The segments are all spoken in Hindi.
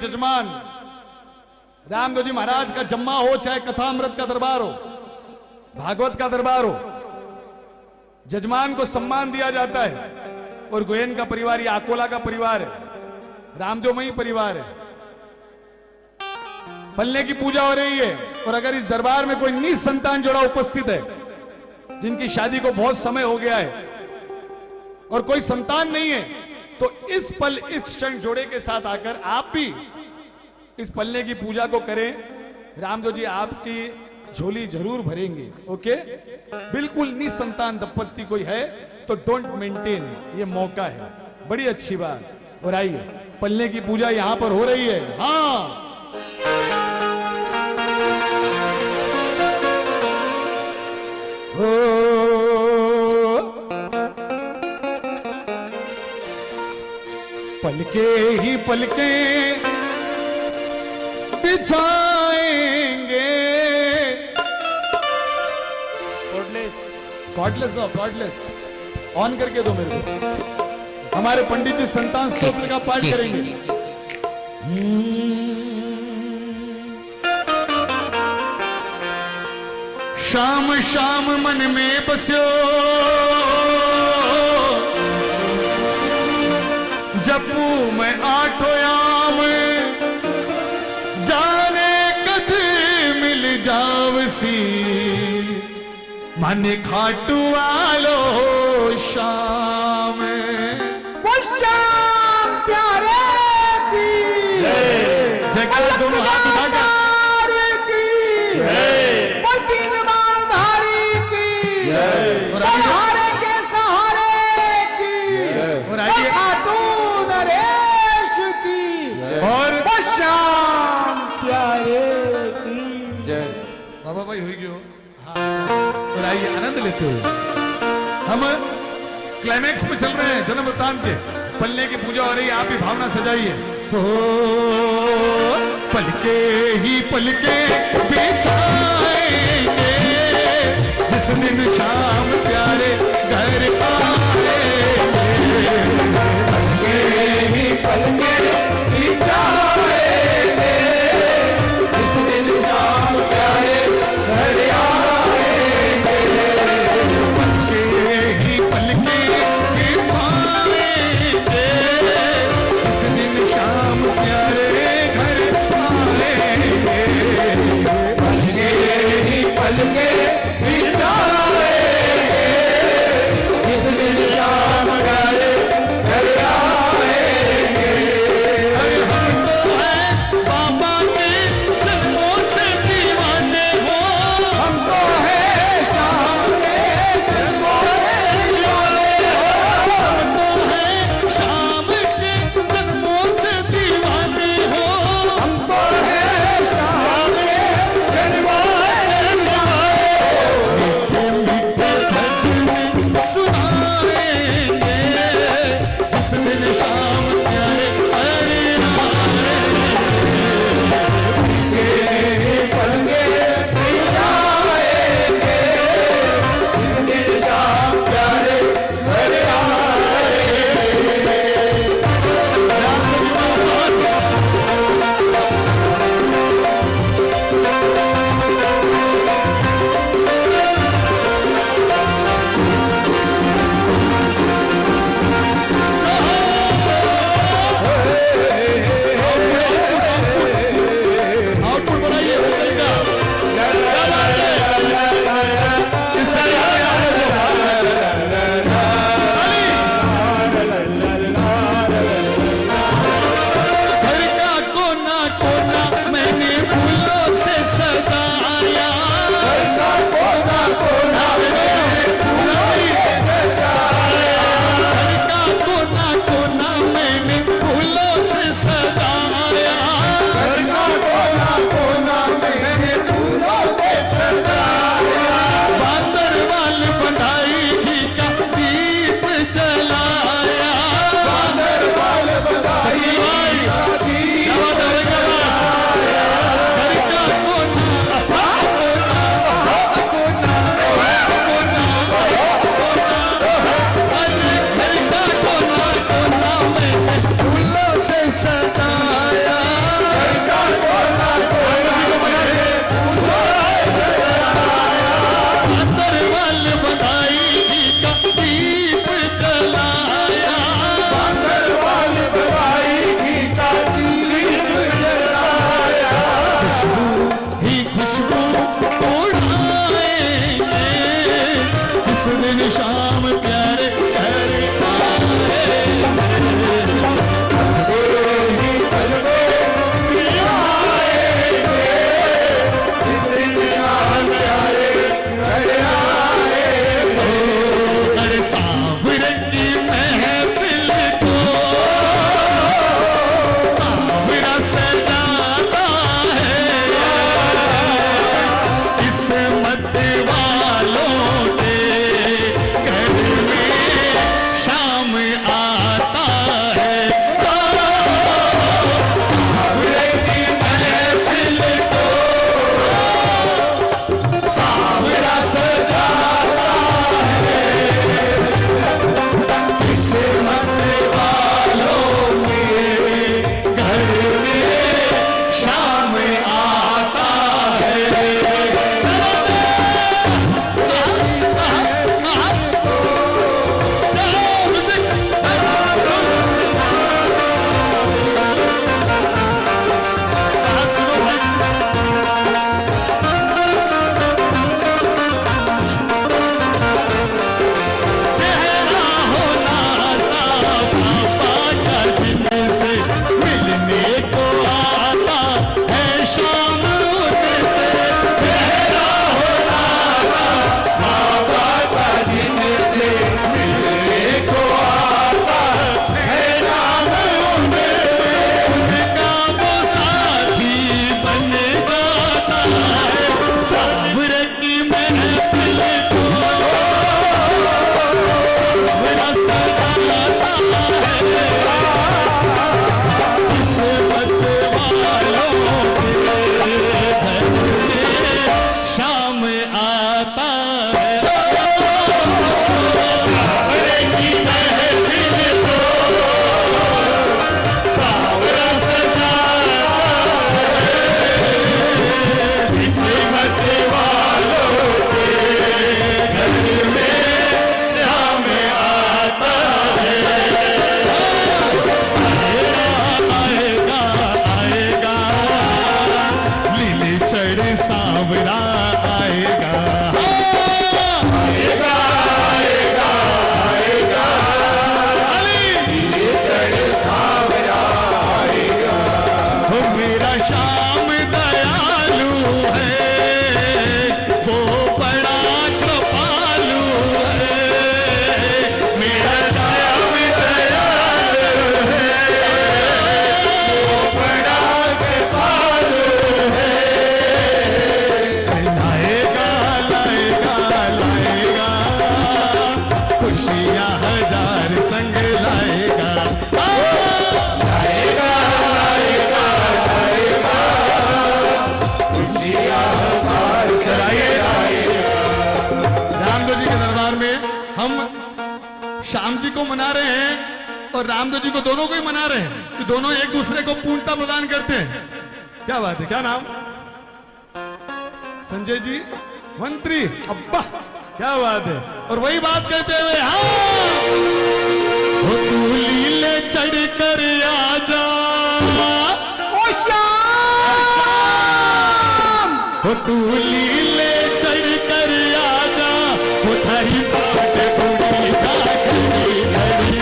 जजमान रामदेव जी महाराज का जम्मा हो, चाहे कथामृत का दरबार हो, भागवत का दरबार हो, जजमान को सम्मान दिया जाता है। और गोयन का परिवार, ये आकोला का परिवार है, रामदेव में ही परिवार है। पल्ले की पूजा हो रही है और अगर इस दरबार में कोई निसंतान जोड़ा उपस्थित है, जिनकी शादी को बहुत समय हो गया है और कोई संतान नहीं है, तो इस पल इस क्षण जोड़े के साथ आकर आप भी इस पल्ले की पूजा को करें। रामदेव जी आपकी झोली जरूर भरेंगे। ओके, बिल्कुल निसंतान दंपत्ति कोई है तो डोंट मेंटेन, ये मौका है, बड़ी अच्छी बात। और आइए, पल्ले की पूजा यहां पर हो रही है। हाँ, पलके ही पलके बिछाएंगे। कॉर्डलेस ऑन करके दो मेरे को। हमारे पंडित जी संतान स्तोत्र का पाठ करेंगे। शाम शाम मन में बस्यो, जपू मैं आठो याम, जाने कद मिल जावसी, मन खाटू वालो शाम। वो शाम प्यारे की जगह दोनों हाथ उठाकर वो तीन मालधारी की, और सहारे के सहारे की, और आइए, खाटू नरेश की, और वो शाम प्यारे की जय। बाबा भाई हुई क्यों? और आइए, आनंद लेते हुए हम क्लाइमैक्स पे चल रहे हैं। जन्म वृत्तांत के पल्ले की पूजा हो रही है, आप भी भावना सजाइए। पलके ही पलके बिछाएंगे, जिस दिन शाम प्यारे घर आएंगे। पलके ही पलके बिछाएंगे, जिस दिन शाम प्यारे घर आएंगे। पलके ही पलके बिछाएंगे, जिस दिन शाम प्यारे घर आएंगे। पलके ही पलके बिछाएंगे, जिस दिन शाम प्यारे घर आएंगे। अरे हम तो मेरा श्याम दयालु है, वो बड़ा कृपालु है। मेरा श्याम दयालु है, वो बड़ा कृपालु है। लाएगा लाएगा लाएगा खुशियां हजार संग लाएगा। लाएगा लाएगा लाएगा खुशियां हजार लाएगा। रामदेव जी के दरबार में हम श्याम जी को मना रहे हैं और रामदेव जी को, दोनों को ही मना रहे हैं कि दोनों एक दूसरे को पूर्णता प्रदान करते हैं। क्या बात है, क्या नाम? संजय जी मंत्री, अब्बा क्या बात है। और वही बात कहते हुए, हाँ वो तू लीले चढ़ कर आजा, ओ श्याम, वो तू लीले चढ़ कर आजा, वो थारी बाट बूढ़ी का घड़ी घड़ी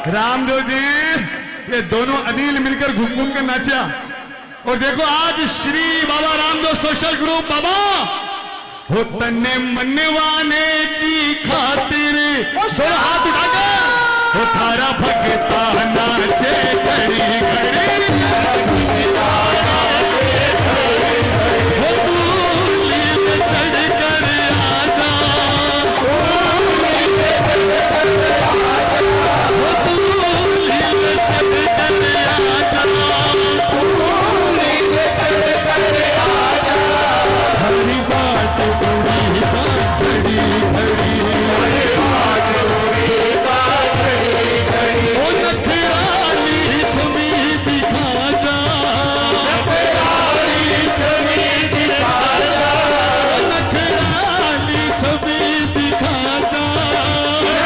रामदेव जी ये दोनों अनिल मिलकर घूम घूम कर नाचा। और देखो आज श्री बाबा रामदेव सोशल ग्रुप बाबा हो तन्ने मनवाने की खातिर, दोनों हाथ उठाकर हो थारा भगता नाचे घड़ी घड़ी। हो तू लीले चढ़ कर आजा, हरी बात बूढ़ी का घड़ी घड़ी, ओ नखराली छवि दिखा जा, नखराली छवि दिखा जा, नखराली छवि दिखा जा,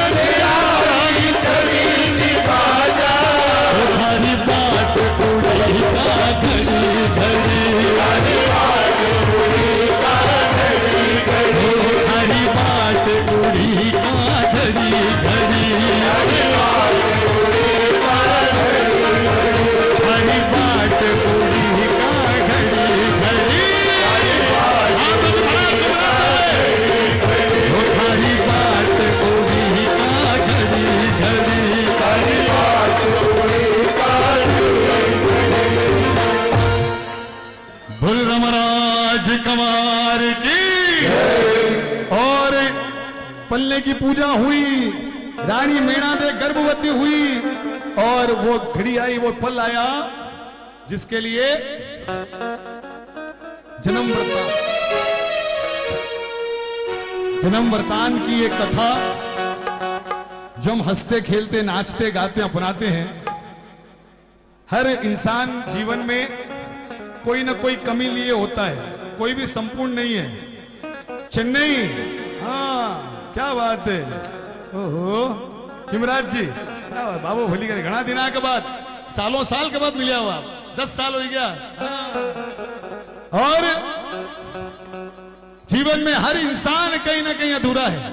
नखराली छवि दिखा जा। हरी बात बूढ़ी का घड़ी घड़ी, हरी बात बूढ़ी का घड़ी घड़ी, हरी बात बूढ़ी का घड़ी घड़ी, हरी बात बूढ़ी का घड़ी घड़ी, हरी बात बूढ़ी का घड़ी घड़ी, हरी बात हरी बात बूढ़ी का घड़ी घड़ी, हरी बात बूढ़ी का भुल रमराज कमार की। और पल्ले की पूजा हुई, रानी मीणा दे गर्भवती हुई और वो घड़ी आई, वो पल आया जिसके लिए जन्म वृतांत की एक कथा जो हम हंसते खेलते नाचते गाते अपनाते हैं। हर इंसान जीवन में कोई ना कोई कमी लिए होता है, कोई भी संपूर्ण नहीं है। चेन्नई, हाँ क्या बात है, ओहो हिमराज जी क्या बात, बाबू भली करे घना दिन के बाद, सालों साल के बाद मिले हो आप, 10 साल हो गया। हाँ। और जीवन में हर इंसान कहीं ना कहीं अधूरा है।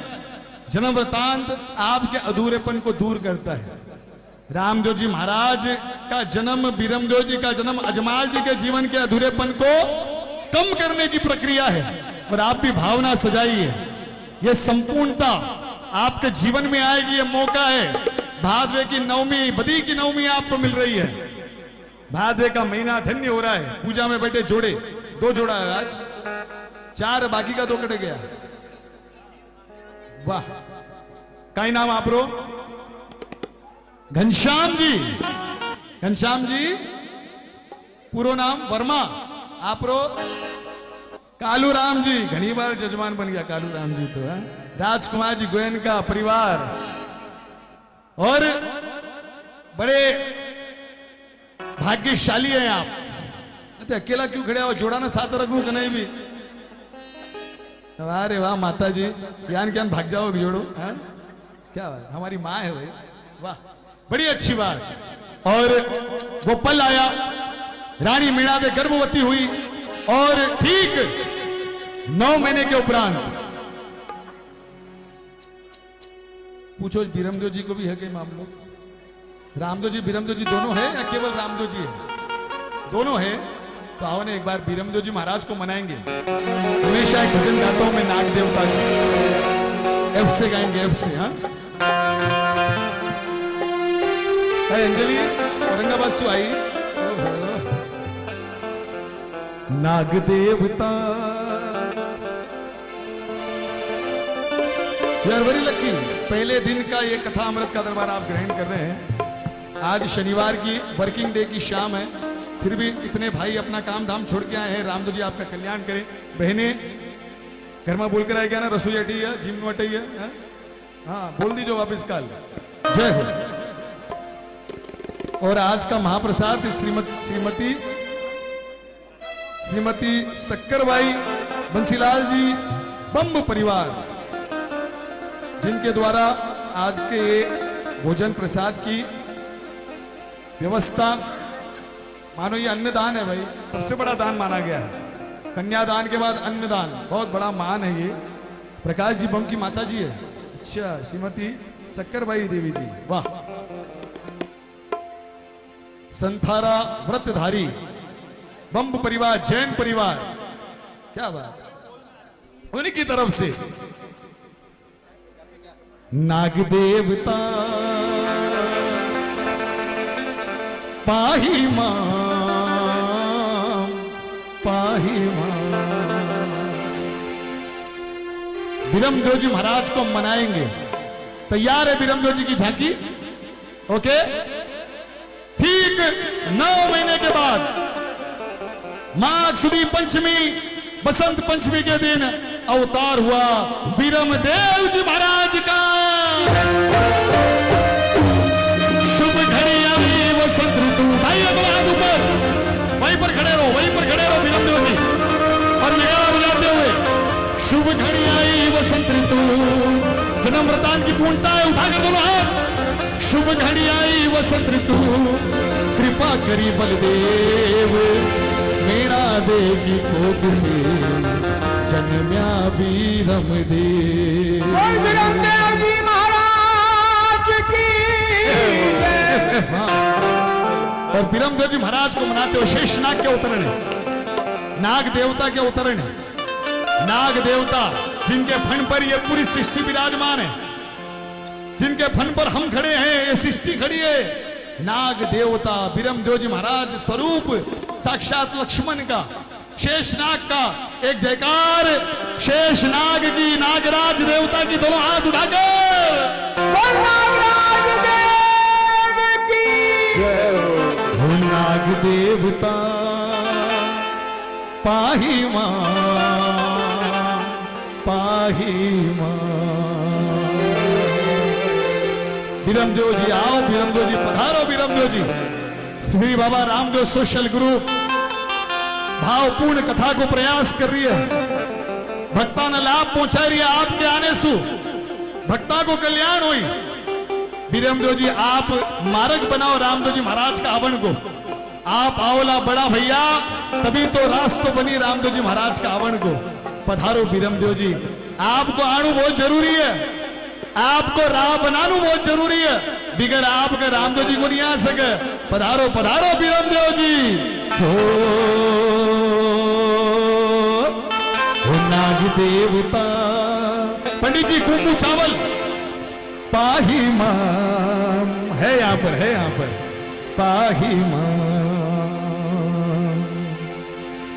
जन्म वृतांत आपके अधूरेपन को दूर करता है। रामदेव जी महाराज का जन्म, बीरमदेव जी का जन्म अजमाल जी के जीवन के अधूरेपन को कम करने की प्रक्रिया है। और आप भी भावना सजाइए, यह संपूर्णता आपके जीवन में आएगी। यह मौका है, भादवे की नवमी, बदी की नवमी आपको मिल रही है। भादवे का महीना धन्य हो रहा है। पूजा में बैठे जोड़े, 2 जोड़ा है आज, 4 बाकी का 2 कट गया। वाह, काई नाम आप रो? घनश्याम जी। घनश्याम जी पूरा नाम वर्मा, आप रो? कालू राम जी, घनी बार जजमान बन गया कालू राम जी तो है। राजकुमार जी गोयन का परिवार, और बड़े भाग्यशाली हैं आप। तो अकेला क्यों खड़े हो? जोड़ा ना साथ रखूं कि नहीं भी? अरे वाह माता जी, ज्ञान ज्ञान भाग जाओ जोड़ो। है क्या बात, हमारी माँ है भाई, वाह बड़ी अच्छी बात। और वो पल आया, रानी मीणादेवी गर्भवती हुई, और ठीक 9 महीने के उपरांत, पूछो बीरमदेव जी को भी है कई मामलों? रामदेव जी बीरमदेव जी दोनों है या केवल रामदेव जी है? दोनों है। तो आओ ने एक बार बीरमदेव जी महाराज को मनाएंगे। हमेशा एक भजन गाता हूं मैं नाग देवता का, एफ से गाएंगे, एफ से। हाँ अंजलि औरंगाबाद से आई। नाग देवता यार बड़ी लकी, पहले दिन का ये कथा अमृत का दरबार आप ग्रहण कर रहे हैं। आज शनिवार की वर्किंग डे की शाम है, फिर भी इतने भाई अपना काम धाम छोड़ के आए हैं। रामदेव जी आपका कल्याण करें। बहने घर में बोलकर आए क्या ना, रसोई अटी है, जिम अटी है। हाँ बोल दीजिए वापिस काल। जय हो। और आज का महाप्रसाद श्रीमती शक्करबाई बंसीलाल जी बम्ब परिवार, जिनके द्वारा आज के भोजन प्रसाद की व्यवस्था, मानो ये अन्नदान है भाई, सबसे बड़ा दान माना गया है। कन्यादान के बाद अन्नदान बहुत बड़ा मान है। ये प्रकाश जी बम की माता जी है। अच्छा, श्रीमती शक्करबाई देवी जी, वाह। संथारा व्रतधारी बम्ब परिवार, जैन परिवार, क्या बात, उन्हीं की तरफ से नाग देवता पाही मां, पाही मां। बीरमदेव जी महाराज को मनाएंगे। तैयार है बीरमदेव जी की झांकी? ओके। ठीक 9 महीने के बाद माघ सुदी पंचमी, बसंत पंचमी के दिन अवतार हुआ बीरमदेव जी महाराज का। शुभ घड़ी आई वसंत ऋतु। भाई हाथ ऊपर, वहीं पर खड़े रहो, वहीं पर खड़े रहो बीरमदेव जी, और नगाड़ा बजाते हुए। शुभ घड़ी आई वसंत ऋतु, जन्म वृतांत की पूर्णता है, उठाकर दोनों हाथ। शुभ घड़ी आई वसंत ऋतु, कृपा करी बलदेव, मेरा देगी कोक से जन्म्या बीरमदेव। बीरमदेव जी महाराज की। और बीरमदेव जी महाराज को मनाते हुए शेषनाग के अवतरण है, नाग देवता के अवतरण है। नाग देवता जिनके फन पर ये पूरी सृष्टि विराजमान है, जिनके फन पर हम खड़े हैं, ये सृष्टि खड़ी है। नाग देवता बीरमदेव जी महाराज स्वरूप साक्षात लक्ष्मण का, शेषनाग का। एक जयकार शेषनाग की, नागराज देवता की, दोनों हाथ उठाकर। नागराज देव की जय हो। नाग देवता पाही मां, पाही मां। बीरमदेव जी आओ, बीरमदेव जी पधारो, बीरमदेव जी। श्री बाबा रामदेव सोशल ग्रुप भावपूर्ण कथा को प्रयास कर रही है, भक्ता ने लाभ पहुंचा रही है। आपके आने से भक्ता को कल्याण हुई। बीरमदेव जी आप मार्ग बनाओ रामदेव जी महाराज का आवन को। आप आओला बड़ा भैया, तभी तो रास्तों बनी रामदेव जी महाराज का आवन को। पधारो बीरमदेव जी। आपको आणु बहुत जरूरी है, आपको राह बनानु बहुत जरूरी है, बिगर आपके रामदेव जी को नहीं आ सके। पधारो पधारो बीरमदेव जी। हो नाग देवता पंडित जी कुकू चावल पाही माम है यहां पर, है यहां पर पाही माम।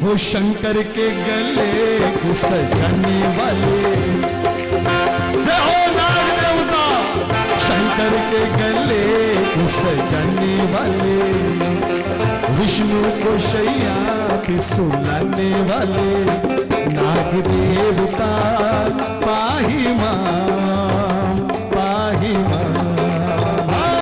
हो शंकर के गले को सजाने वाले, जय हो नाग देवता। शंकर के गले को सजाने वाले, विष्णु को शैया पे सुलाने वाले, नाग देवता पाही मां।